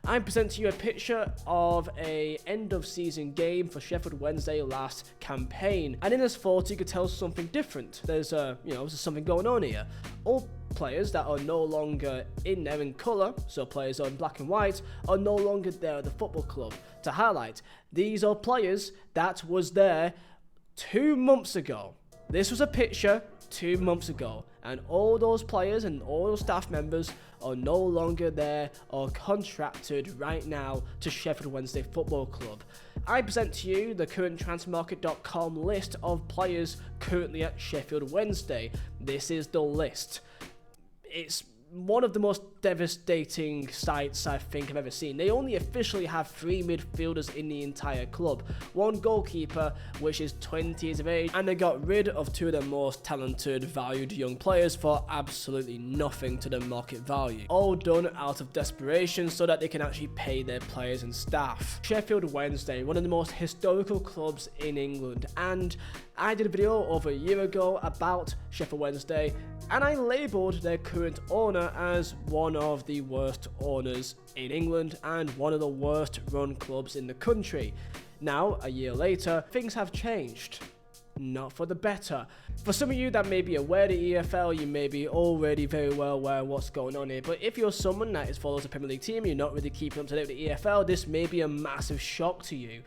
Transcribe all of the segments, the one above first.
I present to you a picture of a end of season game for Sheffield Wednesday last campaign, and in this photo you could tell something different. There's there's something going on here. All players that are no longer in there in colour, so players on black and white, are no longer there at the football club. To highlight, these are players that was there 2 months ago. This was a picture 2 months ago, and all those players and all those staff members are no longer there or contracted right now to Sheffield Wednesday Football Club. I present to you the current transfermarkt.com list of players currently at Sheffield Wednesday. This is the list. It's one of the most devastating sights I think I've ever seen. They only officially have 3 midfielders in the entire club, 1 goalkeeper, which is 20 years of age, and they got rid of 2 of their most talented, valued young players for absolutely nothing to the market value. All done out of desperation so that they can actually pay their players and staff. Sheffield Wednesday, one of the most historical clubs in England, and I did a video over a year ago about Sheffield Wednesday, and I labelled their current owner as one of the worst owners in England and one of the worst run clubs in the country. Now, a year later, things have changed. Not for the better. For some of you that may be aware of the EFL, you may be already very well aware of what's going on here, but if you're someone that follows a Premier League team, you're not really keeping up to date with the EFL, this may be a massive shock to you.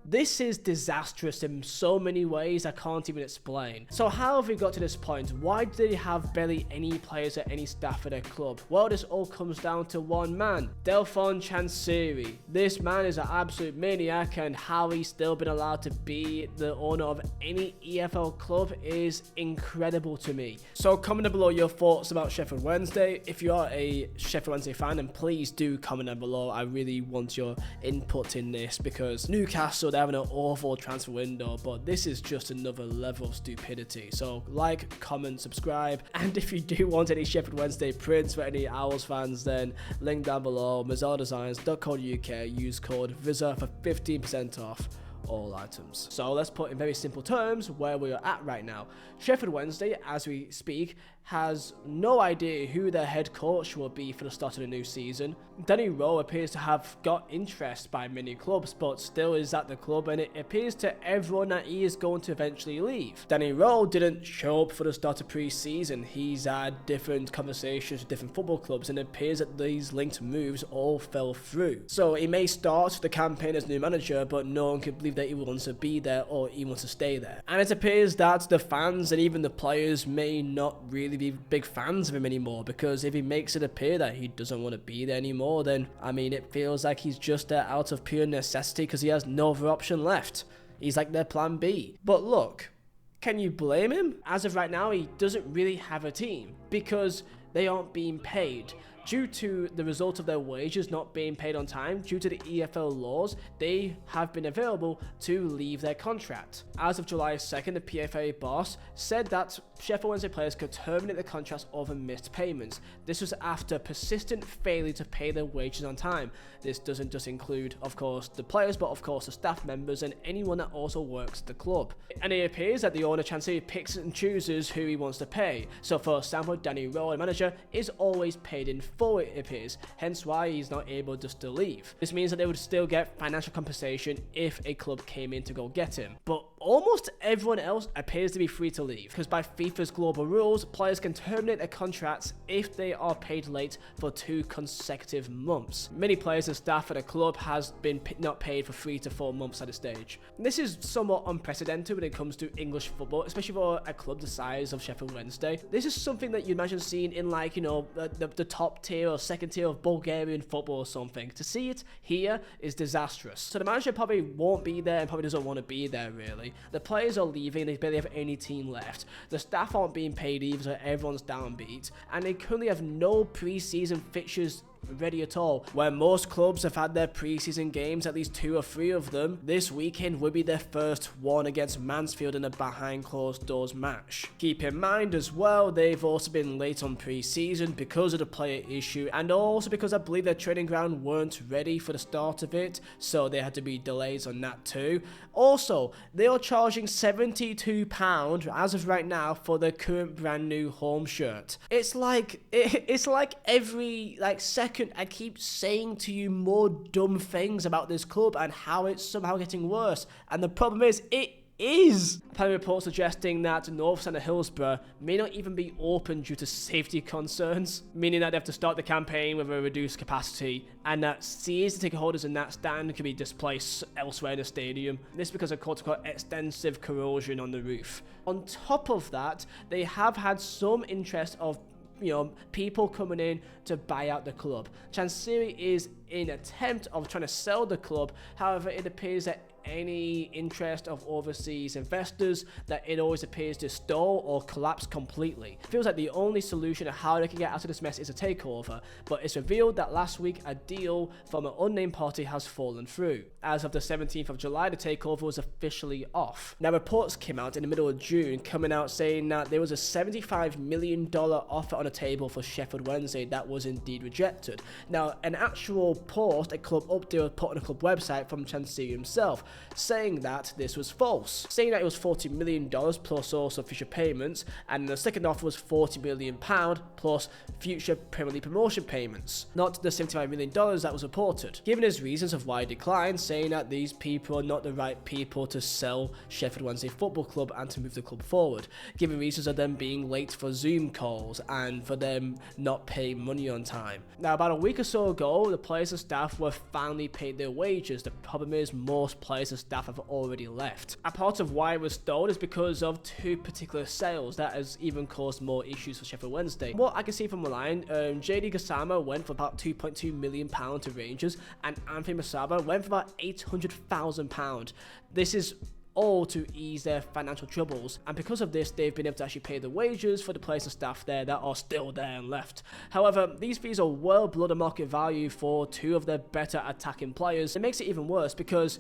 This is disastrous in so many ways I can't even explain. So how have we got to this point? Why do they have barely any players or any staff at their club? Well, this all comes down to one man, Delphine Chansiri. This man is an absolute maniac, and how he's still been allowed to be the owner of any EFL club is incredible to me. So comment down below your thoughts about Sheffield Wednesday. If you are a Sheffield Wednesday fan, then please do comment down below. I really want your input in this, because Newcastle, having an awful transfer window, but this is just another level of stupidity. So like, comment, subscribe, and if you do want any Sheffield Wednesday prints for any Owls fans, then link down below, mazardesigns.co.uk, use code Vizeh for 15% off all items. So let's put in very simple terms where we are at right now. Sheffield Wednesday, as we speak, has no idea who their head coach will be for the start of the new season. Danny Rowe appears to have got interest by many clubs, but still is at the club, and it appears to everyone that he is going to eventually leave. Danny Rowe didn't show up for the start of pre-season. He's had different conversations with different football clubs, and it appears that these linked moves all fell through. So he may start the campaign as new manager, but no one can believe that he wants to be there or he wants to stay there. And it appears that the fans and even the players may not really be big fans of him anymore, because if he makes it appear that he doesn't want to be there anymore, then I mean, it feels like he's just there out of pure necessity because he has no other option left. He's like their plan B. But look, can you blame him? As of right now, he doesn't really have a team because they aren't being paid. Due to the result of their wages not being paid on time, due to the EFL laws, they have been available to leave their contract. As of July 2nd, the PFA boss said that Sheffield Wednesday players could terminate their contracts over missed payments. This was after persistent failure to pay their wages on time. This doesn't just include, of course, the players, but of course the staff members and anyone that also works at the club. And it appears that the owner Chansiri picks and chooses who he wants to pay. So for example, Danny Rowe, the manager, is always paid in full, it appears, hence why he's not able just to leave. This means that they would still get financial compensation if a club came in to go get him. But almost everyone else appears to be free to leave, because by FIFA's global rules, players can terminate their contracts if they are paid late for 2 consecutive months. Many players and staff at a club has been not paid for 3 to 4 months at a stage. This is somewhat unprecedented when it comes to English football, especially for a club the size of Sheffield Wednesday. This is something that you imagine seeing in, like, you know, the top tier or second tier of Bulgarian football or something. To see it here is disastrous. So the manager probably won't be there and probably doesn't want to be there really. The players are leaving, they barely have any team left. The staff aren't being paid either, so everyone's downbeat. And they currently have no pre-season fixtures ready at all. Where most clubs have had their pre-season games, at least 2 or 3 of them, this weekend will be their first one against Mansfield in a behind closed doors match. Keep in mind as well, they've also been late on pre-season because of the player issue, and also because I believe their training ground weren't ready for the start of it, so there had to be delays on that too. Also, they are charging £72 as of right now for their current brand new home shirt. It's like every second second, I keep saying to you more dumb things about this club and how it's somehow getting worse. And the problem is, it is. Apparently reports suggesting that North Centre Hillsborough may not even be open due to safety concerns, meaning that they have to start the campaign with a reduced capacity, and that season ticket holders in that stand could be displaced elsewhere in the stadium. This because of quote-unquote extensive corrosion on the roof. On top of that, they have had some interest of people coming in to buy out the club. Chancery is in attempt of trying to sell the club. However, it appears that any interest of overseas investors, that it always appears to stall or collapse completely. It feels like the only solution of how they can get out of this mess is a takeover, but it's revealed that last week a deal from an unnamed party has fallen through. As of the 17th of July, the takeover was officially off. Now, reports came out in the middle of June coming out saying that there was a $75 million offer on the table for Sheffield Wednesday that was indeed rejected. Now, an actual post, a club update was put on a club website from Chancery himself, saying that this was false, saying that it was $40 million plus also future payments, and the second offer was £40 million plus future Premier League promotion payments, not the $75 million that was reported. Given his reasons of why he declined, saying that these people are not the right people to sell Sheffield Wednesday Football Club and to move the club forward, giving reasons of them being late for Zoom calls and for them not paying money on time. Now, about a week or so ago, the players and staff were finally paid their wages. The problem is most players and staff have already left. A part of why it was stalled is because of two particular sales that has even caused more issues for Sheffield Wednesday. What I can see from the line, JD Gassama went for about £2.2 million to Rangers, and Anthony Masaba went for about £800,000. This is all to ease their financial troubles, and because of this they've been able to actually pay the wages for the players and staff there that are still there and left. However, these fees are well below the market value for two of their better attacking players. It makes it even worse because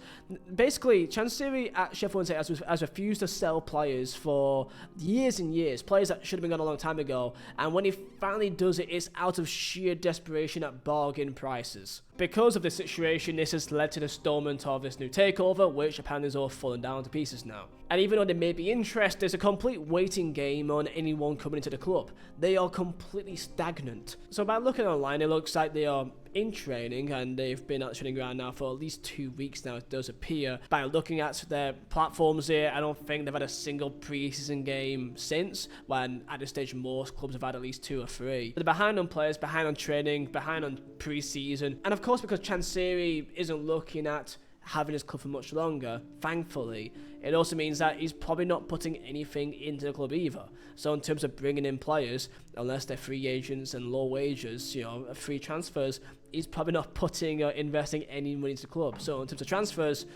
basically Chancery at Sheffield Wednesday has refused to sell players for years and years, players that should have been gone a long time ago, and when he finally does it, it's out of sheer desperation at bargain prices. Because of this situation, this has led to the stallment of this new takeover, which apparently is all falling down to pieces now. And even though there may be interest, there's a complete waiting game on anyone coming into the club. They are completely stagnant. So by looking online, it looks like they are in training, and they've been at training ground now for at least 2 weeks now, it does appear. By looking at their platforms here, I don't think they've had a single pre-season game since, when at this stage most clubs have had at least 2 or 3. But they're behind on players, behind on training, behind on pre-season, and of course because Chancery isn't looking at having his club for much longer, thankfully, it also means that he's probably not putting anything into the club either. So in terms of bringing in players, unless they're free agents and low wages, free transfers, he's probably not putting or investing any money into the club. So in terms of transfers,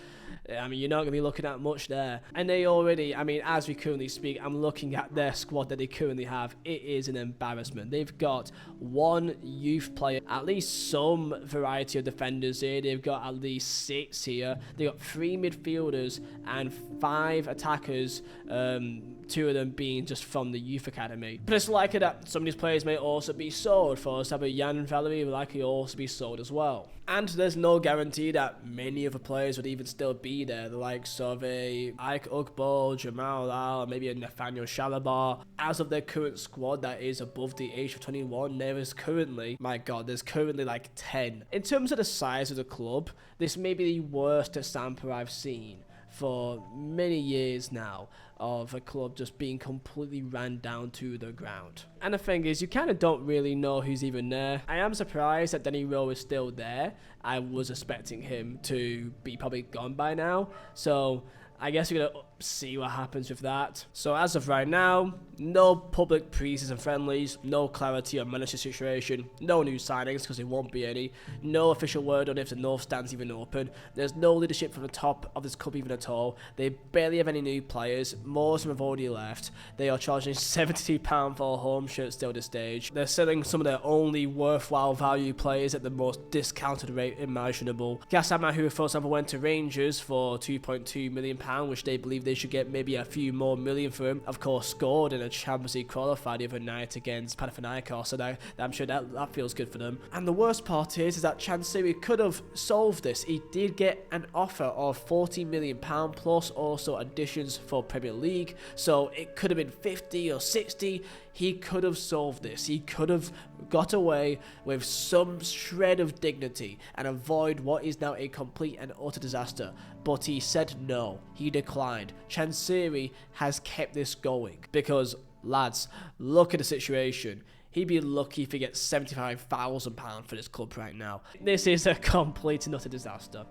you're not going to be looking at much there. And they already, as we currently speak, I'm looking at their squad that they currently have. It is an embarrassment. They've got 1 youth player, at least some variety of defenders here. They've got at least 6 here. They've got 3 midfielders and 5 attackers, 2 of them being just from the youth academy. But it's likely that some of these players may also be sold. For example, Jan Valery will likely also be sold as well. And there's no guarantee that many of the players would even still be there. The likes of a Ike Ugbo, Jamal Al, maybe a Nathaniel Shalabar. As of their current squad that is above the age of 21, there's currently like 10. In terms of the size of the club, this may be the worst sample I've seen for many years now of a club just being completely ran down to the ground. And the thing is, you kind of don't really know who's even there. I am surprised that Danny Rowe is still there. I was expecting him to be probably gone by now. So I guess we're going to see what happens with that. So as of right now, no public pre-season friendlies, no clarity on manager situation, no new signings because there won't be any, no official word on if the North stand's even open, there's no leadership from the top of this club even at all, they barely have any new players, most of them have already left, they are charging £72 for a home shirt still at this stage, they're selling some of their only worthwhile value players at the most discounted rate imaginable. Gassama, who for example went to Rangers for £2.2 million, which they believe they should get maybe a few more million for him, of course scored in a Champions League qualifier the other night against Panathinaikos, so I'm sure that feels good for them. And the worst part is that Chancery could have solved this. He did get an offer of £40 million plus also additions for Premier League, so it could have been 50 or 60. He could have solved this. He could have got away with some shred of dignity and avoid what is now a complete and utter disaster, but he said no. He declined. Chansiri has kept this going because, lads, look at the situation. He'd be lucky if he gets £75,000 for this club right now. This is a complete and utter disaster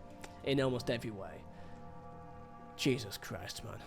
in almost every way. Jesus Christ, man.